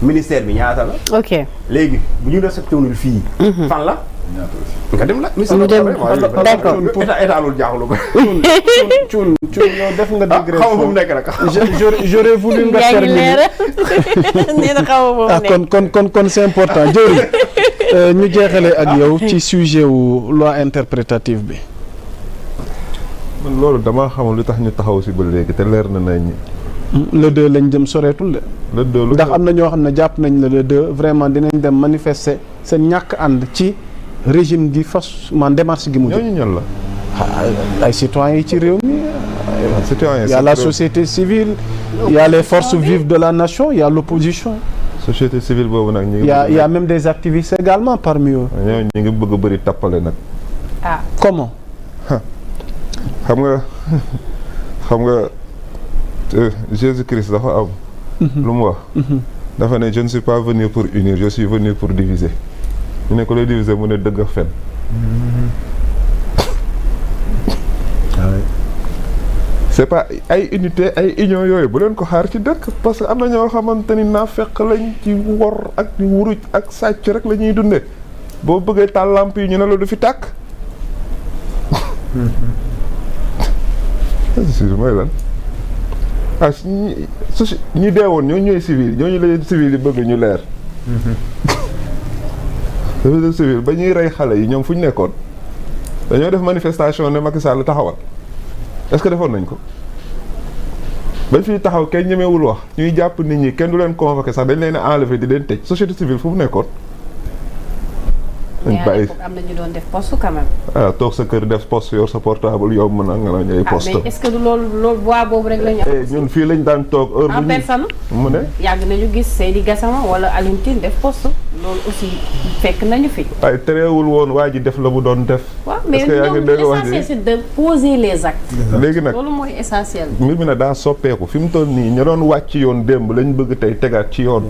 ministère bi ñaata la. ok léegi bu ñu respecté wul fii. fan la. nga dem la. ñu dem d'accord état loolu jaaxlu ko. Thioune yow def nga digression xaw ma fu mu nekk rek. j'aurais voulu nga yaa ngi terminer. leeral nee na xaw ma fu mu nekk. kon c'est important jërëjëf ñu jeexalee ak yow ci sujet wu loi interprétative bi. man loolu damaa xamul lu tax ñu taxaw si ba léegi te leer na nañ. le 2 lañ jëm soreetul de. le 2 lu ndax am na ñoo xam ne jàpp nañ le 2 vraiment dinañ dem manifester seen ñàkk ànd ci régime gi fas man démarche gi mu jëm. ñooñu ñan la. ay citoyens yi ci réew mi. citoyen il y a la société civile. il y a les forces vives de la nation il y a l'opposition. société civile boobu nag. ñu ngi il y a même des activistes également parmi eux. ñooñu ñu ngi bëgg a bëri tappale nag. ah comment. xam nga Jésus Christ dafa am. lu mu wax. dafa ne je ne suis pas venu pour unir je suis venu pour diviser. ñu ne ko lay diviser mu ne dëgg ak fen. c'est pas ay unité ay union yooyu bu leen ko xaar ci dëkk parce que am na ñoo xamante ni naafeq lañ ci wor ak wuruj ak sàcc rek la ñuy dundee boo bëggee taal lamp yi ñu ne la du fi tàkk. mooy lan ah ñi deewoon ñoo ñooy civil ñooñu la civil yi bëgg ñu leer. société civile ba ñuy rey xale yi ñoom fu ñu nekkoon dañoo def manifestation ne Macky Sall taxawal est-ce que defoon nañ ko bañ fiy taxaw kenn ñemewul wax ñuy jàpp nit ñi kenn du leen convoqué sax dañ leen a enlevé di leen tëj société civile fu mu nekkoon. mais à l'époque am na ñu doon def poste quand même. ah toog sa kër def poste yor sa portable yow mën na nga la ñooy poste. mais est-ce que loolu bois boobu rek la ñu am. ñun fii lañ daan toog heure bu en personne. mu ne. yàgg nañu gis Seydi Gassama wala Alioune Tine def poste loolu aussi fekk nañu fi. waaye terewul woon waa ji def la mu doon def. waaw mais ñoom l'essentiel c'est de poser les actes. léegi nag loolu mooy essentiel. mbir mi nag daa soppeeku fi mu toll nii ña doon wàcc yoon démb lañ bëgg tey tegaat ci yoon.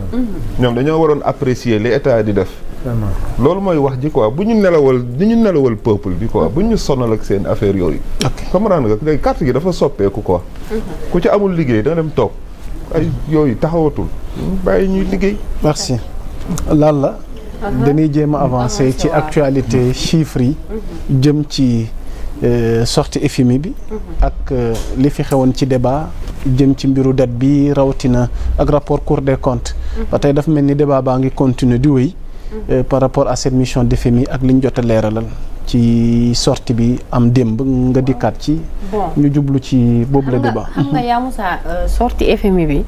ñoom dañoo waroon apprécier li état di def. loolu mooy wax ji quoi bu ñu nelawal peuple bi quoi bu ñu sonal ak seen affaire yooyu. comprendre nga léegi carte gi dafa soppeeku quoi. ku ci amul liggéey dana dem toog ay yooyu taxawatul bàyyi ñuy liggéey. merci Lalla dañuy jéem a avancer ci actualité chiffres yi jëm ci sortie FMI bi ak li fi xewoon ci débat jëm ci mbiru dette bi rawatina ak rapport Cour des comptes ba tey dafa mel ni débat baa ngi continuer di wéy par rapport à cette mission de FMI ak li ñu jot a leeralal ci sortie bi am démb nga dikkaat ci ñu jublu ci boobu la débat xam nga yaa Moussa sortie FMI bi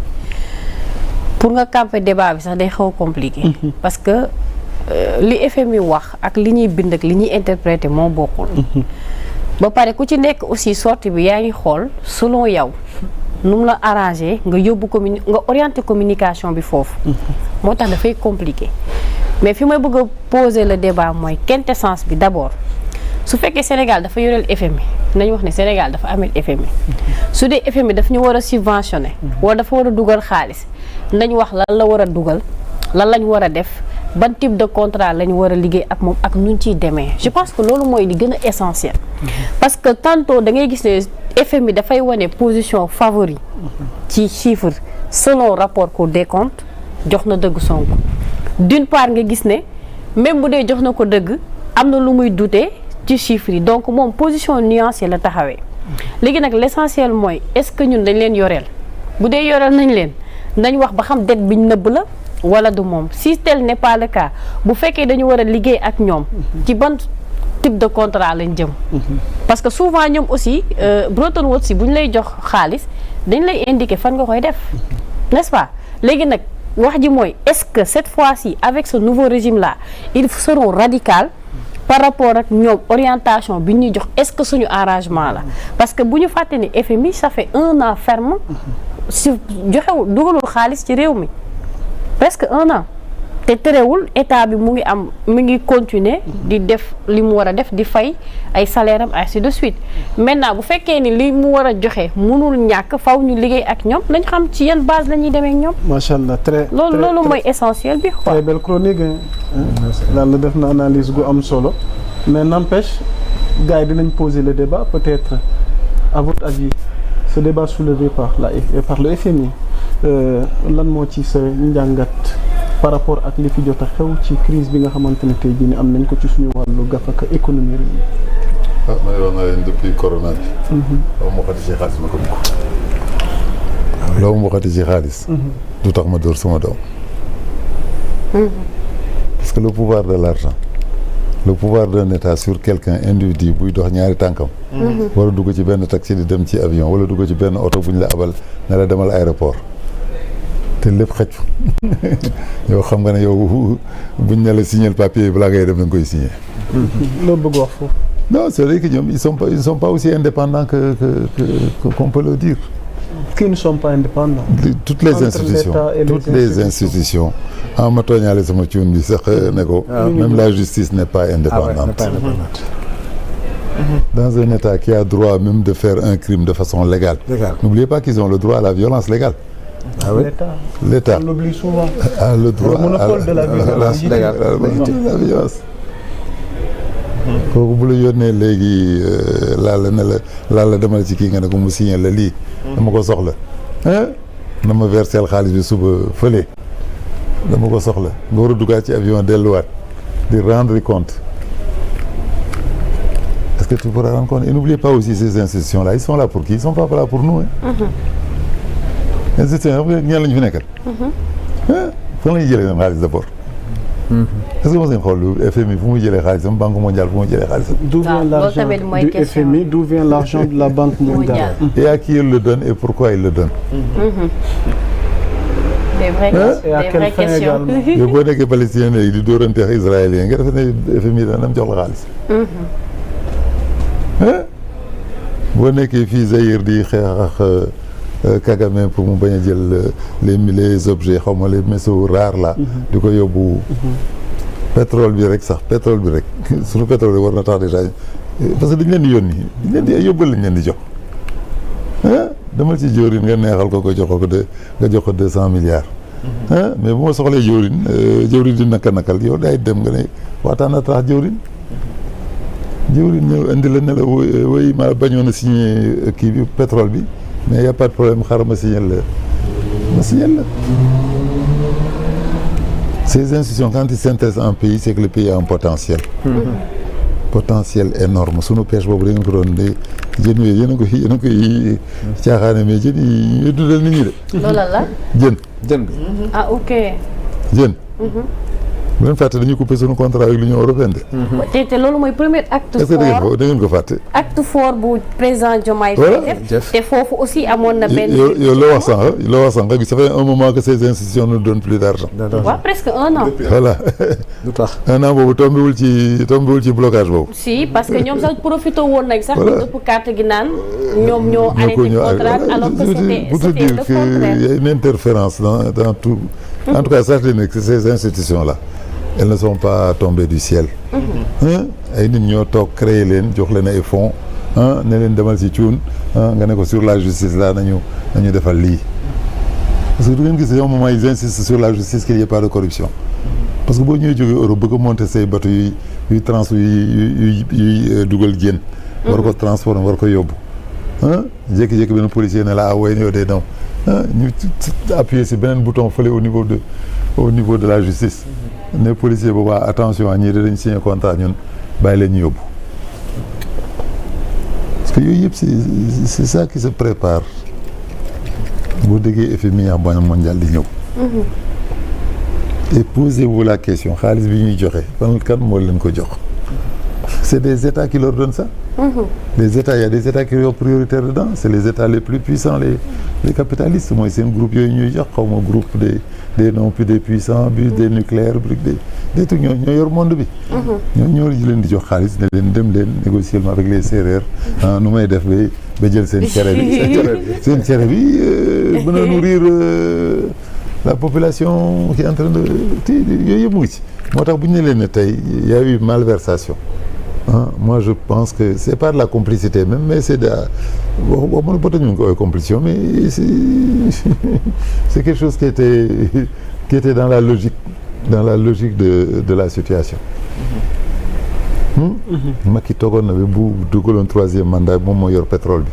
pour nga camper débat bi sax day xaw a compliqué parce que li FMI wax ak li ñuy bind ak li ñuy interpréter moo bokkul ba pare ku ci nekk aussi sortie bi yaa ngi xool selon yow nu mu la arrangé nga yóbbu nga orienté communication bi foofu moo tax dafay compliqué mais fi may bëgg a poser le débat mooy quintessence bi d'abord su fekkee Sénégal dafa yoreel FMI nañu wax ne Sénégal dafa amel FMI su dee FMI daf ñu war a subventionné wala dafa war a dugal xaalis nañ wax lan la war a dugal lan lañ war a def ban type de contrat lañ war a liggéey ak moom ak nuñ ciy demee je pense que loolu mooy li gën a essentiel parce que tantôt da ngay gis ne FMI dafay wane position favori ci chiffre selon rapport Cour des comptes jox na dëgg Sonko d'une part nga gis ne même bu dee jox na ko dëgg am na lu muy douter ci chiffres yi donc moom position nuancée la taxawee léegi nag l'essentiel mooy est-ce que ñun dañ leen yoreel bu dee yoreel nañ leen nañ wax ba xam dette biñ nëbb la wala du moom si tel n'est pas le cas bu fekkee dañu war a liggéey ak ñoom ci ban type de contrat lañ jëm parce que souvent ñoom aussi Bretton Woods si bu ñu lay jox xaalis dañ lay indiquer fan nga koy def n'est-ce pas léegi nag wax ji mooy est-ce que cette fois-ci avec ce nouveau régime là ils seront radicaux par rapport ak ñoom orientation bi ñuy jox est-ce que suñu arrangement la parce que bu ñu fàtte ni FMI ça fait 1 an ferme si joxewul dugalul xaalis ci réew mi presque 1 an te terewul état bi mu ngi continuer di def li mu war a def di fay ay salaire am ainsi de suite maintenant bu fekkee ni li mu war a joxe mënul ñàkk faw ñu liggéey ak ñoom nañ xam ci yan base la ñuy demee ak ñoom. macha allah loolu mooy essentiel bi quoi. très belle chronique daal def na analyse gu am solo mais n'empêche gars yi dinañ poser le débat peut-être à votre avis ce débat soulevé par le FMI lan moo ci sa njàngat par rapport ak li fi jot a xew ci crise bi nga xamante ne tey jii ni am nañ ko ci suñu wàllu gafaka économie réew mi. ma yoon na leen depuis corona bi. loolu moo xati ci xaalis ma ko loolu moo xati ci xaalis. du tax ma dóor sama doom. parce que le pouvoir de l'argent, le pouvoir d'un état sur quelqu'un individu buy dox ñaari tànkam. war a dugg ci benn taxi di dem ci avion wala dugg ci benn oto bu ñu la abal ne la demal aéroport te lépp xëcc yow xam nga ne yow buñ ne la signer papier balaa ngay dem da nga koy signer. loolu bëgg wax foofu. non c'est vrai que ñoom ils sont pas aussi indépendants qu'on peut le dire. Qui ne sont pas indépendants. Toutes les institutions en ma tooñaale sama cuun bi sax ne ko même la justice n'est pas indépendante. Dans un état qui a droit même de faire un crime de façon légale. N'oubliez pas qu'ils ont le droit à la violence légale. Ah oui. L'État. On l'oublie souvent. A le droit le monopole de la violence légale. La violence. kooku bu la yónnee léegi laal la demal ci kii nga ne ko mu signé la lii dama ko soxla na ma versel xaalis bi suba fële dama ko soxla nga war a duggaat ci avion delluwaat di rendre compte. Est-ce que tu pourras rendre compte? Et n'oubliez pas aussi ces institutions là, ils sont là pour qui? Ils sont pas là pour nous. Institutions yi ñaan lañu fi nekkal. Fan la ñuy jëlee seen xaalis d'abord. Est-ce que mos ngeen xool FMI fu muy jëlee xaalisam Banque mondiale fu muy jëlee xaalisam. D'où vient l'argent du FMI, d'où vient l'argent de la Banque mondiale. Et à qui il le donne et pourquoi il le donne. Des vraies questions. yow boo nekkee palestinien yi di dóoranteex israélien nga defe ne FMI dana dem jox la xaalis. boo nekkee fii Zaïre di xeex ak Kagame pour mu bañ a jël les objets xaw ma les métaux rares là. di ko yóbbu pétrole bi rek sax pétrole bi rek suñu pétrole war na tax déjà parce que dañ leen di yónni dañ leen di ay yóbbal lañ leen di jox. demal ci jóorin nga neexal ko jox ko nga jox ko 200 milliards. mais bu ma soxlee jóorin di nakal yow daay dem nga ne waxtaan a tax jóorin ñëw indi la ne la woy ma bañoon a signé kii bi pétrole bi mais y a pas de problème xaaral ma signé la. Ces institutions quand ils s'intéressent à un pays c'est que le pays a un potentiel. Potentiel énorme sunu pêche boobu da ngeen ko doon de jën yooyu yéen a koy caaxaane mais jën yi ñooy dundal nit ñi de. Loola la. jën bi. Ah ok. jën. bu leen fàtte dañuy couper sunu contrat avec l'Union européenne de. te loolu mooy premier acte fort. est-ce que da ngeen ko fàtte. acte fort bu président Diomaye Faye def te foofu aussi amoon na benn. yow loo wax sànq ça fait un moment que ces institutions ne donnent plus d'argent. waaw presque un an. voilà. lu tax un an boobu tombewul ci blocage boobu. si parce que ñoom sax profité woon nañ sax. voilà ëpp carte gi naan. ñoom ñoo arrêté contrat alors que c'était le contraire. Il y a une interférence dans tout. En tout cas sachez que ces institutions là. Elles ne sont pas tombées du ciel. ay nit ñoo toog créer leen jox leen ay fonds ne leen demal ci cuun nga ne ko sur la justice là nañu defal lii. parce que du ngeen gis yow moment ils insistent sur la justice qu'il y ait pas de corruption. parce que boo ñëwee jógee Europe bëgg a monter say bateau yuy dugal jën. war ko transformer war ko yóbbu. jékki-jékki benn policier ne la woy yow day daw ñu appuyer ci beneen bouton fële au niveau de la justice. ne policier boobu attention ñii dañ signé contrat ñun bàyyi leen ñu yóbbu parce que yooyu yëpp c'est ça qui se prépare boo déggee FMI ak Banque mondiale di ñëw. et posez-vous la question xaalis bi ñuy joxe kan moo leen ko jox. c'est des États qui leur donnent ça. Les États, il y a des États qui sont prioritaires dedans. C'est les États les plus puissants, les capitalistes. Moi, c'est un groupe comme un groupe des non plus des puissants, des nucléaires, des trucs. Nous yor monde bi. Nous leen di jox xaalis ne leen dem leen négocier avec les Sérères. Nu may def ba jël seen cere bi mën a nourrir la population qui est en train de yooyu yëpp mu ngi ci. moo tax bu ñu ne leen ne tey y a eu malversation. Moi je pense que c'est pas de la complicité même mais c'est de waxuma ba tey ñu ngi koy complicité mais c'est quelque chose qui était dans la logique de la situation. Macky toogoon na bi bu dugaloon troisième mandat moom moo yor pétrole bi.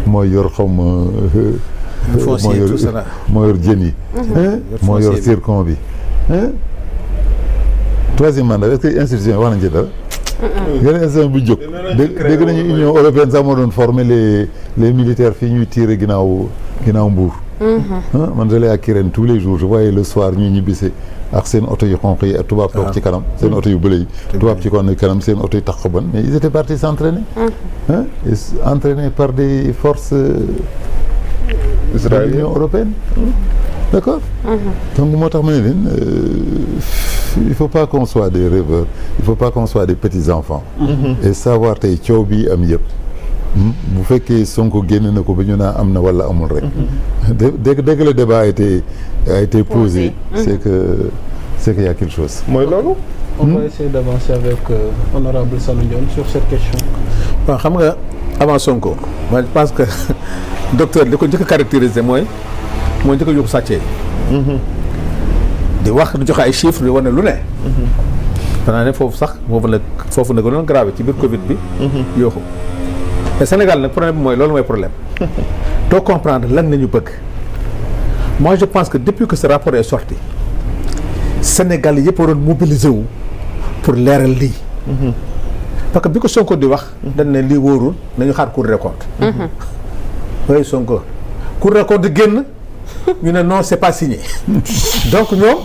moo yor xaw ma foncier tout ça là. moo yor jën yi. moo yor zircon bi. troisième mandat est-ce que institution wax nañ ci dara. yeneen institution bu jóg. dégg nañu Union européenne sax moo doon former les militaires fii ñuy tirer ginnaaw Mbour. man je l'ai à Kirène tous les jours je voyais le soir ñuy ñibbisi ak seen oto yu xonq yi ak tubaab toog ci kanam seen oto yu bële yi tubaab ci kanam seen oto yi tax ban mais ils étaient partis s'entraîner entraînés par des forces de l'Union européenne d'accord donc moo tax ma ne leen il faut pas qu'on soit des rêveurs il faut pas qu'on soit des petits enfants et savoir tey coow bi am yëpp bu fekkee Sonko génn na ko ba ñu naa am na wala amul rek dès que le débat a été posé c'est qu'il y a quelque chose mooy loolu on va essayer d'avancer avec honorable Sanu Ndione sur cette question. waaw xam nga avant Sonko moi je pense que docteur li ko njëkk a caractériser mooy njëkk a yóbbu sàccee di wax di joxe ay chiffres di wane lu ne xanaa ne foofu la gënoon grave ci biir Covid bi yooxu mais Sénégal nag problème bi mooy loolu mooy problème doo comprendre lan nañu bëgg moi je pense que depuis que ce rapport est sorti Sénégal yëpp waroon mobiliser wu pour leeral lii parce que bi ko Sonko di wax dañ ne lii wóorul nañu xaar Cour des comptes oui Sonko Cour des comptes génn ñu ne non c'est pas signé donc ñoom